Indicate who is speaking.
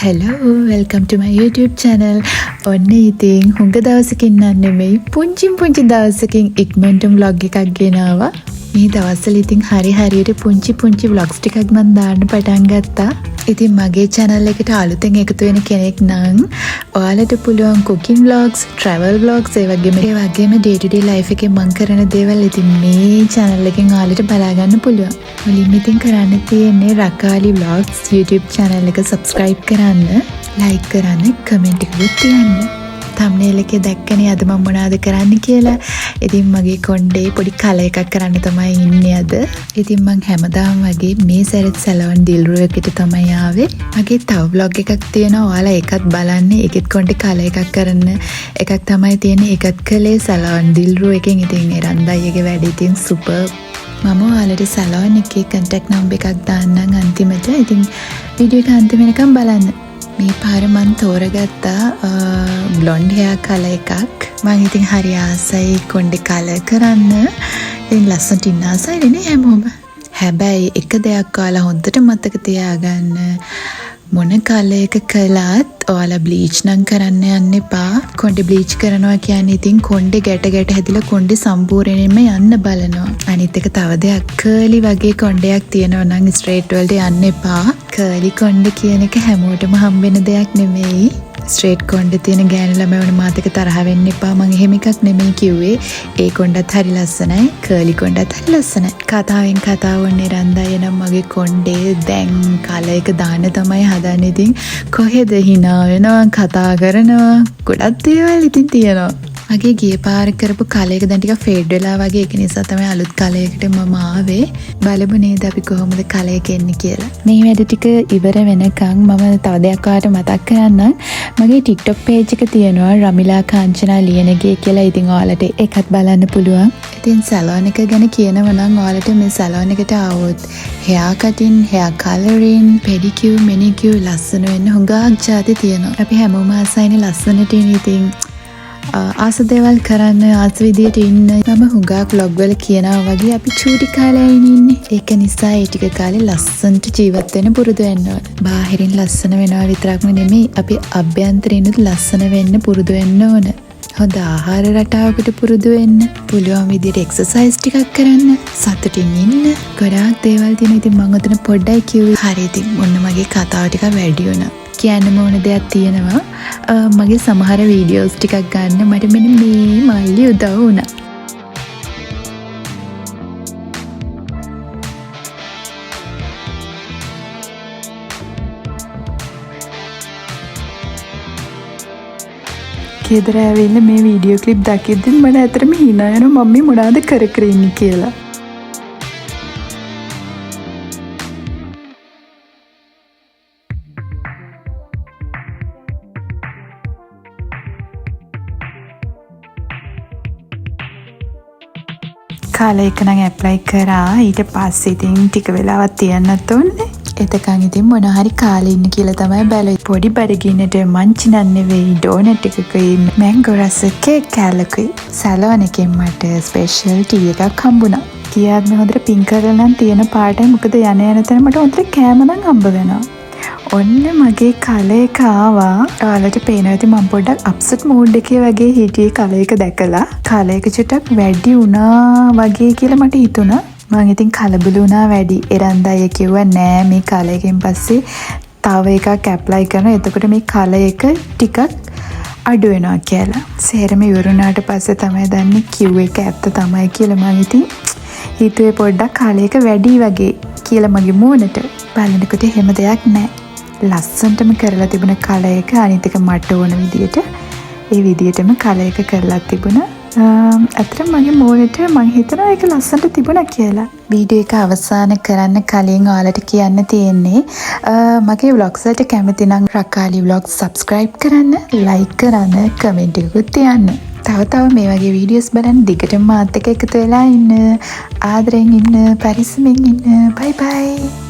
Speaker 1: Hello, welcome to my YouTube channel. ඔන්න ඉතින් හුඟ දවසකින් නෙමෙයි පුංචි දවසකින් ඉක්මනටම vlog එකක් ගෙනාවා. මේ දවස්වල ඉතින් හරියට පුංචි vlogs ටිකක් මම දාන්න පටන් ගත්තා. ඉතින් මගේ channel එකට අලුතෙන් එකතු වෙන කෙනෙක් නම් ඔයාලට පුළුවන් cooking vlogs, travel vlogs ඒ වගේම day to day life එකේ මම කරන දේවල් ඉතින් මේ channel එකෙන් ඔයාලට බලා ගන්න පුළුවන්. මුලින්ම ඉතින් කරන්න තියෙන්නේ රකාලි vlogs YouTube channel එක subscribe කරන්න, like කරන්න, comment එකකුත් තියන්න. thumbnail එකේ දැක්කනේ අද මම මොනවද කරන්න කියලා. ඉතින් මගේ කොණ්ඩේ පොඩි කල එකක් කරන්න තමයි ඉන්නේ අද. ඉතින් මම හැමදාම වගේ මේ සැරේත් සැලොන් දිල්රුව එකට තමයි ආවේ. මගේ තව vlog එකක් තියෙනවා. ඔයාලා ඒකත් බලන්න. ඒකෙත් කොණ්ඩේ කල එකක් කරන්න එකක් තමයි තියෙන්නේ. ඒකත් කළේ සැලොන් දිල්රුව එකෙන්. ඉතින් එරන්දයිගේ වැඩ ඉතින් super. මම ඔයාලට සැලොන් එකේ contact number එකක් දාන්නම් අන්තිමට. ඉතින් වීඩියෝ එක අන්තිම වෙනකම් බලන්න. මේ පාර මම තෝරගත්තා බ්ලොන්ඩ් හෙයාර් කලර් එකක්. මම ඉතින් හරි ආසයි කොණ්ඩේ කලර් කරන්න. ඉතින් ලස්සනට ඉන්න ආසයි නේ හැමෝම. හැබැයි එක දෙයක් ඔයාලා හොඳට මතක තියාගන්න. මොන කලර් එක කළත් ඔයාලා බ්ලීච් නම් කරන්න යන්න එපා. කොණ්ඩේ බ්ලීච් කරනවා කියන්නේ ඉතින් කොණ්ඩේ ගැට හැදිලා කොණ්ඩේ සම්පූර්ණයෙන්ම යන්න බලනවා. අනිත් එක තව දෙයක් කර්ලි වගේ කොණ්ඩයක් තියෙනවා නම් ස්ට්‍රේට් වලට යන්න එපා. කර්ලි කොණ්ඩේ කියන එක හැමෝටම හම්බෙන දෙයක් නෙමෙයි. ස්ට්‍රේට් කොණ්ඩේ තියෙන ගෑනු ළමයි මාත් එක්ක තරහ වෙන්න එපා. මම එහෙම එකක් නෙමෙයි කිව්වේ. ඒ කොණ්ඩත් හරි ලස්සනයි. කර්ලි කොණ්ඩත් හරි ලස්සනයි. කතාවෙන් කතාව වන්නේ රන්දාය නම් මගේ කොණ්ඩේ දැන් කලර් එක දාන්න තමයි හදන්නේ. ඉතින් කොහෙද hina වෙනවා කතා කරනවා ගොඩක් දේවල් ඉතින් තියෙනවා. මගේ ගිය පාර කරපු කලර් එක දැන් ටිකක් ෆේඩ් වෙලා වගේ. ඒක නිසා තමයි අලුත් කලර් එකට මම ආවේ. බලමු නේද අපි කොහොමද කලර් එක එන්නේ කියලා. මේ වැඩ ටික ඉවර වෙනකන් මම තව දෙයක් ඔයාලට මතක් කරන්නම්. මගේ TikTok page එක තියෙනවා රමිලා කාංචනා ලියනගේ කියලා. ඉතින් ඔයාලට ඒකත් බලන්න පුළුවන්. ඉතින් සැලොන් එක ගැන කියනවා නම් ඔයාලට මේ සැලොන් එකට ආවොත් hair cutting, hair coloring, pedicure, manicure ලස්සන වෙන්න හුඟක් જાති තියෙනවා. අපි හැමෝම ආසයිනේ ලස්සනට ඉතින් ආස දේවල් කරන්න ආස විදියට ඉන්න. මම හුඟක් vlog වල කියනවා වගේ අපි චූටි කාලේ ඉන්නේ. ඒක නිසා ඒ ටික කාලේ ලස්සනට ජීවත් වෙන්න පුරුදු වෙන්න ඕන. බාහිරින් ලස්සන වෙනවා විතරක්ම නෙමෙයි අපි අභ්‍යන්තරිනුත් ලස්සන වෙන්න පුරුදු වෙන්න ඕන. හොඳ ආහාර රටාවකට පුරුදු වෙන්න. පුළුවන් විදියට එක්සර්සයිස් ටිකක් කරන්න. සතුටින් ඉන්න. ගොඩාක් දේවල් තියෙනවා. ඉතින් මම ඔතන පොඩ්ඩයි කිව්වේ. හරි ඉතින් ඔන්න මගේ කතාව ටික වැඩි වුණා. කියන්න ඕන දෙයක් තියෙනවා. මගේ සමහර වීඩියෝස් ටිකක් ගන්න මට මෙන්න මේ මල්ලි උදව් වුණා. ගෙදර ඇවිල්ලා මේ වීඩියෝ ක්ලිප් දකිද්දි මට ඇත්තටම hina යනවා මම මේ මොනවද කර ඉන්නේ කියලා. කලර් එක නම් ඇප්ලයි කරා. ඊට පස්සේ ඉතින් ටික වෙලාවක් තියන්නත් ඕනේ. එතකන් ඉතින් මොන හරි කාලේ ඉන්න කියලා තමයි බැලුවේ. පොඩි බඩගින්නට මංචිනන් නෙවෙයි ඩෝනට් එකකුයි මැංගෝ රස කේක් කෑල්ලකුයි. සැලොන් එකෙන් මට ස්පෙෂල් ටී එකක් හම්බුණා. කියාත් මේ හොඳට පින්ක් කරලා නම් තියෙන පාටයි. මොකද යන තැන මට හොඳට කෑම නම් හම්බ වෙනවා. ඔන්න මගේ කලර් එක ආවා. ඔයාලට පේනවා ඇති මම පොඩ්ඩක් අප්සෙට් මූඩ් එකේ වගේ හිටියේ කලර් එක දැකලා. කලර් එක චුට්ටක් වැඩි වුණා වගේ කියලා මට හිතුණා. මම ඉතින් කලබල වුණා වැඩි. එරන්දයි කිව්වා නෑ මේ කලර් එකෙන් පස්සේ තව එකක් ඇප්ලයි කරනවා. එතකොට මේ කලර් එක ටිකක් අඩු වෙනවා කියලා. සේරම ඉවරුණාට පස්සේ තමයි දන්නේ කිව් එක ඇත්ත තමයි කියලා. මම ඉතින් හිතුවේ පොඩ්ඩක් කලර් එක වැඩි වගේ කියලා මගේ මූණට. බලනකොට එහෙම දෙයක් නෑ. ලස්සනටම කරලා තිබුණ කලර් එක අනිත් එක මට ඕන විදියට ඒ විදියටම කලර් එක කරලා තිබුණා. අතට මගේ මූණට මම හිතනවා ඒක ලස්සනට තිබුණා කියලා. වීඩියෝ එක අවසන් කරන්න කලින් ඔයාලට කියන්න තියෙන්නේ මගේ vlogs වලට කැමති නම් රකාලි vlogs subscribe කරන්න, like කරන්න, comment එකකුත් තියන්න. තව මේ වගේ වීඩියෝස් බලන්න දිගටම මාත් එක්ක එකතු වෙලා ඉන්න. ආදරෙන් ඉන්න, පරිස්සමෙන් ඉන්න. bye bye.